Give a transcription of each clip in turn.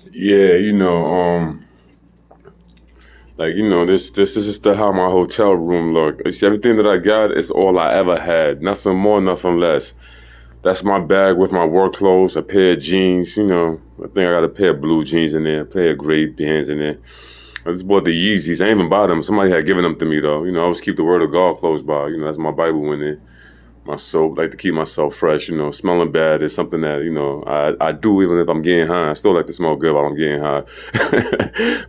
Yeah, this is just how my hotel room look. It's everything that I got is all I ever had. Nothing more, nothing less. That's my bag with my work clothes, a pair of jeans. I think I got a pair of blue jeans in there, a pair of gray bands in there. I just bought the Yeezys. I ain't even bought them. Somebody had given them to me though. I always keep the word of God close by. That's my Bible in there. My soap, like to keep myself fresh. Smelling bad is something that I do even if I'm getting high. I still like to smell good while I'm getting high.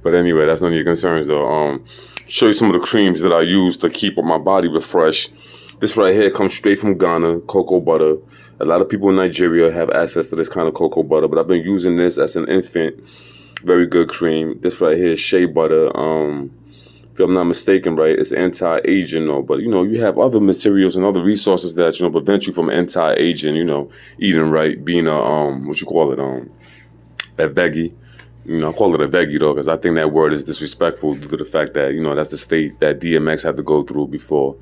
But anyway, that's none of your concerns though. Show you some of the creams that I use to keep my body refreshed. This right here comes straight from Ghana, cocoa butter. A lot of people in Nigeria have access to this kind of cocoa butter, but I've been using this as an infant. Very good cream. This right here is shea butter. If I'm not mistaken, right, it's anti-aging, though. But you have other materials and other resources that prevent you from anti-aging. Eating right, being a what you call it, a veggie. I call it a veggie though, because I think that word is disrespectful due to the fact that that's the state that DMX had to go through before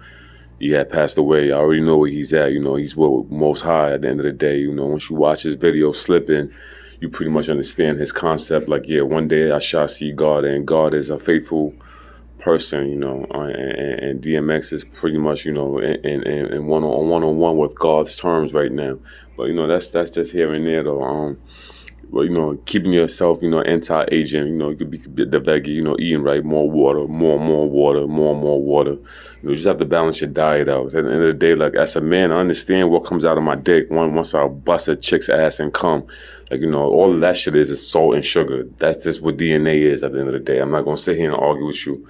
he had passed away. I already know where he's at. He's with Most High at the end of the day. Once you watch his video Slipping, you pretty much understand his concept. Like, yeah, one day I shall see God, and God is a faithful person, and DMX is pretty much, in one-on-one with God's terms right now. But that's just here and there though. But keeping yourself, anti-aging, you could be the veggie, eating right, more water, more water, more water. You just have to balance your diet out. At the end of the day, like as a man, I understand what comes out of my dick once I bust a chick's ass and come. Like, all of that shit is salt and sugar. That's just what DNA is at the end of the day. I'm not gonna sit here and argue with you.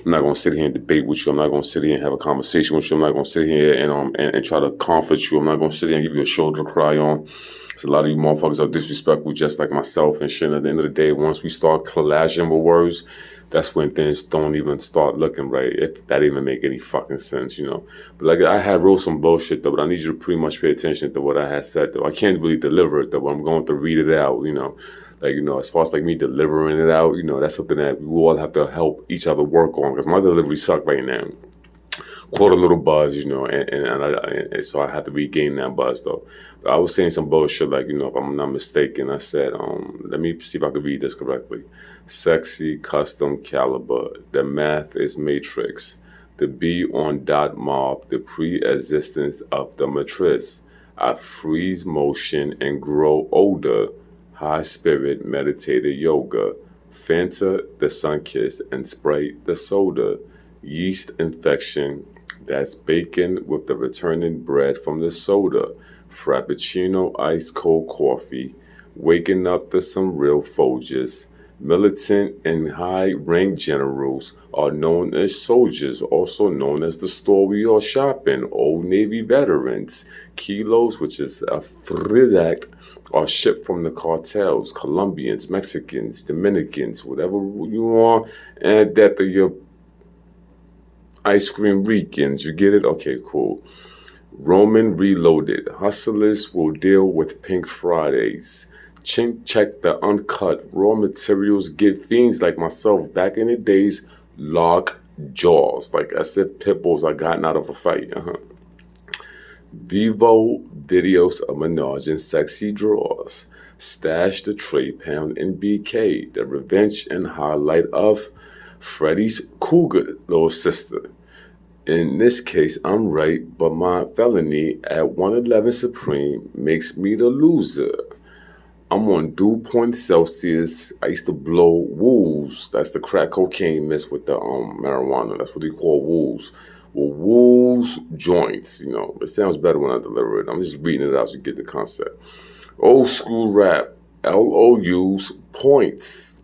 I'm not gonna sit here and debate with you. I'm not gonna sit here and have a conversation with you. I'm not gonna sit here and try to comfort you. I'm not gonna sit here and give you a shoulder to cry on. Because a lot of you motherfuckers are disrespectful just like myself and shit. At the end of the day, once we start clashing with words, that's when things don't even start looking right. If that even make any fucking sense, But like I had wrote some bullshit though, but I need you to pretty much pay attention to what I had said though. I can't really deliver it though, but I'm going to read it out, Like, as far as like me delivering it out, that's something that we all have to help each other work on because my delivery suck right now. Caught a little buzz, and so I had to regain that buzz though. But I was saying some bullshit like, if I'm not mistaken, I said, let me see if I can read this correctly. Sexy custom caliber, the math is matrix, the B on dot mob, the pre-existence of the matrix. I freeze motion and grow older. High spirit meditated yoga. Fanta the sun kiss and Sprite the soda. Yeast infection, that's bacon with the returning bread from the soda. Frappuccino ice cold coffee. Waking up to some real Folgers. Militant and high rank generals are known as soldiers, also known as the store we are shopping. Old Navy veterans. Kilos, which is a fridak, are shipped from the cartels. Colombians, Mexicans, Dominicans, whatever you are, and that to your ice cream Ricans. You get it? Okay, cool. Roman Reloaded. Hustlers will deal with Pink Fridays. Chink check the uncut raw materials give fiends like myself back in the days lock jaws, like as if pit bulls are gotten out of a fight. Vivo videos of Minaj and sexy draws. Stash the tray pound in BK, the revenge and highlight of Freddie's cougar little sister. In this case, I'm right, but my felony at 111 Supreme makes me the loser. I'm on dew point Celsius. I used to blow wools. That's the crack cocaine mixed with the marijuana. That's what they call wools. Well, wools joints. It sounds better when I deliver it. I'm just reading it out so you get the concept. Old school rap. LOU's points.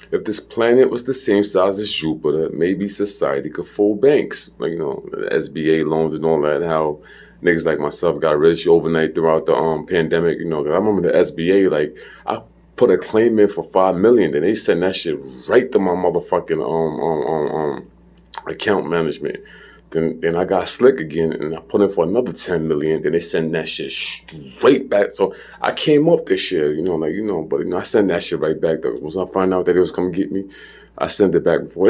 If this planet was the same size as Jupiter, maybe society could fold banks. Like, the SBA loans and all that. How niggas like myself got rich overnight throughout the pandemic, 'cause I remember the SBA, like, I put a claim in for $5 million, then they sent that shit right to my motherfucking account management. Then I got slick again and I put in for another 10 million, then they send that shit straight back. So I came up this year, but I send that shit right back though. Once I find out that it was coming to get me, I sent it back before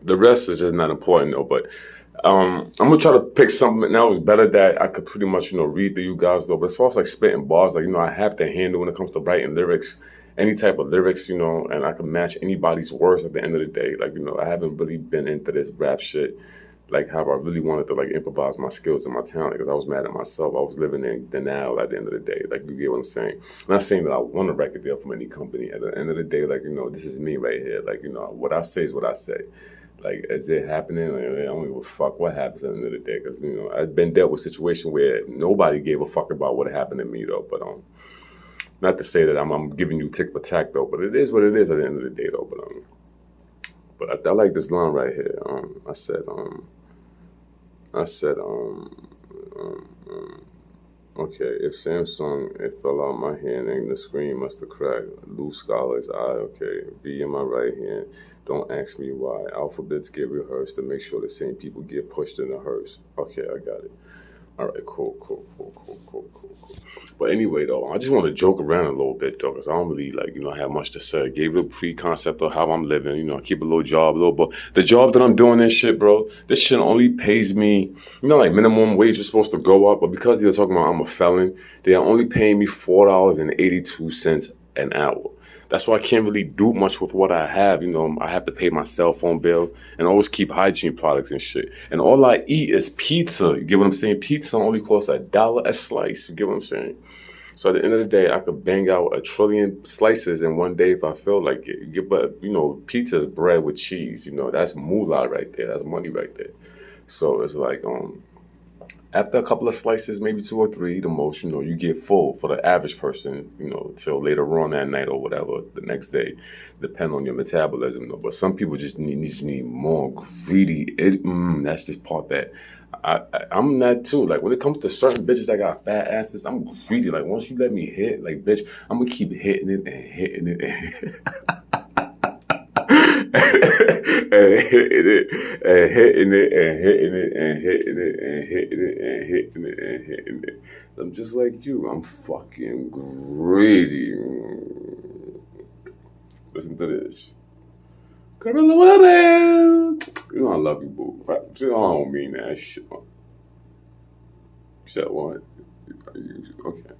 The rest is just not important though. But I'm gonna try to pick something that was better that I could pretty much, read to you guys though. But as far as like spitting bars, like I have to handle when it comes to writing lyrics, any type of lyrics, and I can match anybody's words at the end of the day. Like I haven't really been into this rap shit. Like how I really wanted to like improvise my skills and my talent because I was mad at myself. I was living in denial at the end of the day. Like you get what I'm saying? I'm not saying that I want a record deal from any company. At the end of the day, like this is me right here. Like what I say is what I say. Like, is it happening? Like, I don't give a fuck what happens at the end of the day. Because, I've been dealt with a situation where nobody gave a fuck about what happened to me, though. But, not to say that I'm giving you tick for tack, though. But it is what it is at the end of the day, though. But I like this line right here. Okay, if Samsung, it fell out my hand and the screen must have cracked. Loose scholar's eye, okay. V in my right hand. Don't ask me why. Alphabets get rehearsed to make sure the same people get pushed in the hearse. Okay, I got it. All right, cool. But anyway, though, I just want to joke around a little bit, though, because I don't really, have much to say. Gave a pre-concept of how I'm living. I keep a little job, but the job that I'm doing this shit, bro, this shit only pays me, like minimum wage is supposed to go up, but because they're talking about I'm a felon, they are only paying me $4.82 an hour. That's why I can't really do much with what I have. I have to pay my cell phone bill and always keep hygiene products and shit. And all I eat is pizza. You get what I'm saying? Pizza only costs $1 a slice. You get what I'm saying? So at the end of the day, I could bang out 1 trillion slices in one day if I feel like it. But, pizza is bread with cheese. That's moolah right there. That's money right there. So it's like, after a couple of slices, maybe 2 or 3, the most, you get full for the average person, till later on that night or whatever, the next day, depend on your metabolism. But some people just need more greedy. That's just part that I'm that too. Like when it comes to certain bitches that got fat asses, I'm greedy. Like once you let me hit, like bitch, I'm gonna keep hitting it and hitting it. And hitting it and hitting it and hitting it and hitting it and hitting it and hitting it and hitting it. I'm just like you. I'm fucking greedy. Listen to this. Gorilla woman. I love you, boo. I don't mean that shit. Shit, what? Okay.